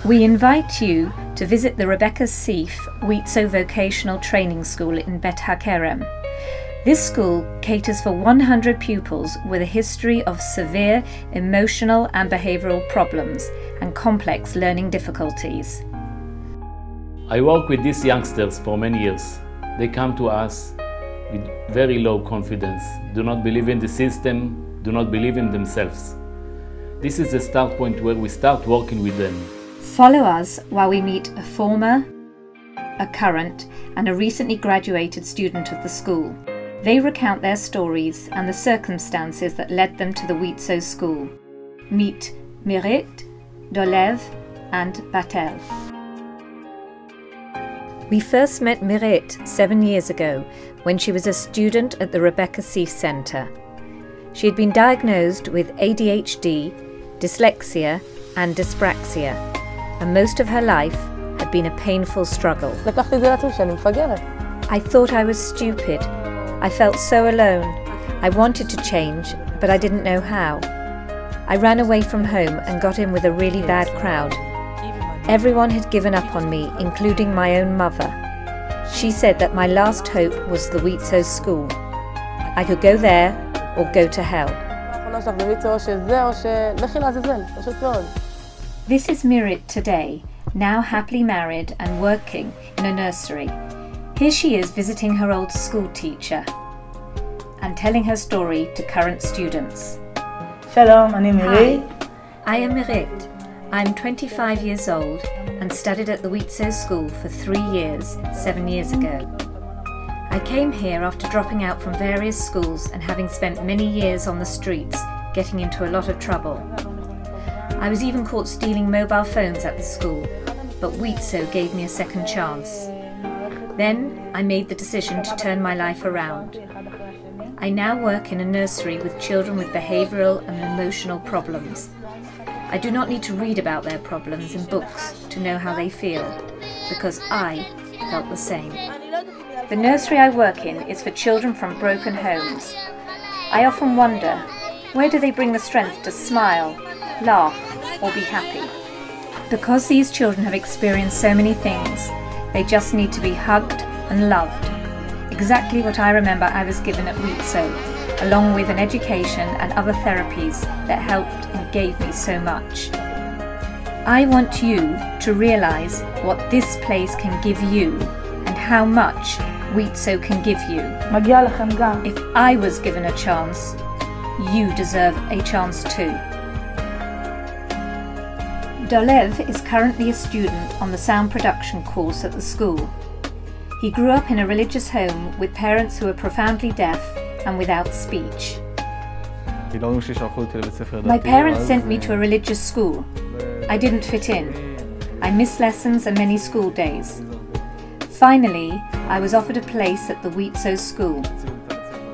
We invite you to visit the Rebecca Seif WizoUK Vocational Training School in Bet HaKerem. This school caters for 100 pupils with a history of severe emotional and behavioral problems and complex learning difficulties. I work with these youngsters for many years. They come to us with very low confidence, do not believe in the system, do not believe in themselves. This is the start point where we start working with them. Follow us while we meet a former, a current, and a recently graduated student of the school. They recount their stories and the circumstances that led them to the WizoUK school. Meet Mirit, Dolev, and Batel. We first met Mirit 7 years ago when she was a student at the Rebecca Seif Center. She had been diagnosed with ADHD, dyslexia, and dyspraxia, and most of her life had been a painful struggle. I thought I was stupid. I felt so alone. I wanted to change, but I didn't know how. I ran away from home and got in with a really bad crowd. Everyone had given up on me, including my own mother. She said that my last hope was the WizoUK school. I could go there or go to hell. This is Mirit today, now happily married and working in a nursery. Here she is visiting her old school teacher and telling her story to current students. Shalom, I'm Mirit. Hi, I am Mirit. I'm 25 years old and studied at the WizoUK school for 3 years, 7 years ago. I came here after dropping out from various schools and having spent many years on the streets, getting into a lot of trouble. I was even caught stealing mobile phones at the school, but WizoUK gave me a second chance. Then I made the decision to turn my life around. I now work in a nursery with children with behavioral and emotional problems. I do not need to read about their problems in books to know how they feel, because I felt the same. The nursery I work in is for children from broken homes. I often wonder, where do they bring the strength to smile, laugh, or be happy? Because these children have experienced so many things, they just need to be hugged and loved. Exactly what I remember I was given at WizoUK, along with an education and other therapies that helped and gave me so much. I want you to realize what this place can give you and how much WizoUK can give you. If I was given a chance, you deserve a chance too. Dolev is currently a student on the sound production course at the school. He grew up in a religious home with parents who were profoundly deaf and without speech. My parents sent me to a religious school. I didn't fit in. I missed lessons and many school days. Finally, I was offered a place at the WizoUK school.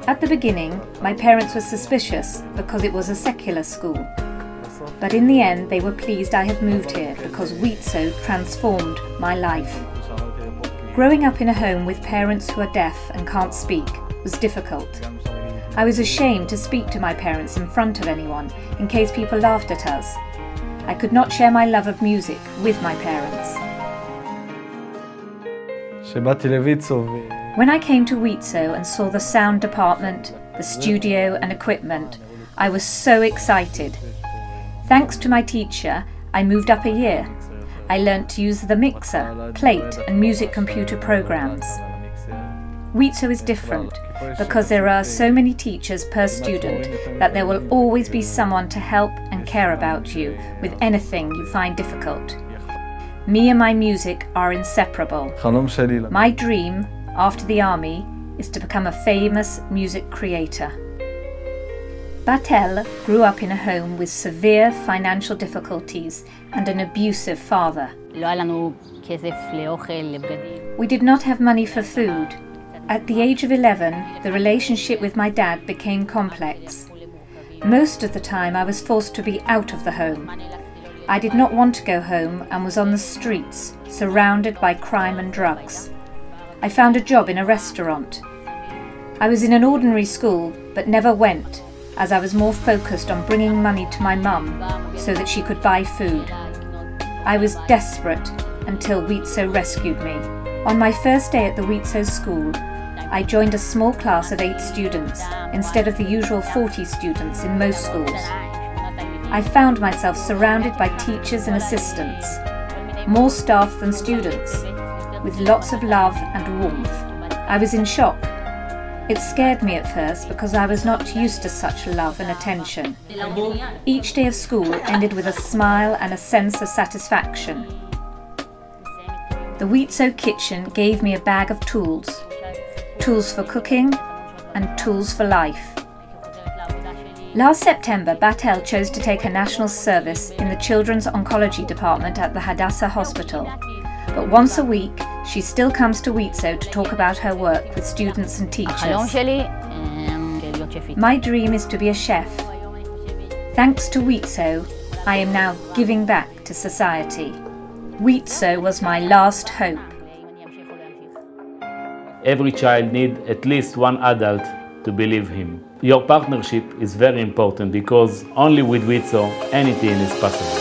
At the beginning, my parents were suspicious because it was a secular school. But in the end, they were pleased I had moved here because WizoUK transformed my life. Growing up in a home with parents who are deaf and can't speak was difficult. I was ashamed to speak to my parents in front of anyone in case people laughed at us. I could not share my love of music with my parents. When I came to WizoUK and saw the sound department, the studio and equipment, I was so excited. Thanks to my teacher, I moved up a year. I learnt to use the mixer, plate and music computer programs. WizoUK is different because there are so many teachers per student that there will always be someone to help and care about you with anything you find difficult. Me and my music are inseparable. My dream, after the army, is to become a famous music creator. Batel grew up in a home with severe financial difficulties and an abusive father. We did not have money for food. At the age of 11, the relationship with my dad became complex. Most of the time I was forced to be out of the home. I did not want to go home and was on the streets, surrounded by crime and drugs. I found a job in a restaurant. I was in an ordinary school but never went, as I was more focused on bringing money to my mum so that she could buy food. I was desperate until WizoUK rescued me. On my first day at the WizoUK school, I joined a small class of 8 students instead of the usual 40 students in most schools. I found myself surrounded by teachers and assistants, more staff than students, with lots of love and warmth. I was in shock. It scared me at first because I was not used to such love and attention. Each day of school ended with a smile and a sense of satisfaction. The WizoUK kitchen gave me a bag of tools. Tools for cooking and tools for life. Last September, Batel chose to take her national service in the Children's Oncology Department at the Hadassah Hospital. But once a week, she still comes to WizoUK to talk about her work with students and teachers. My dream is to be a chef. Thanks to WizoUK, I am now giving back to society. WizoUK was my last hope. Every child needs at least one adult to believe him. Your partnership is very important because only with WizoUK anything is possible.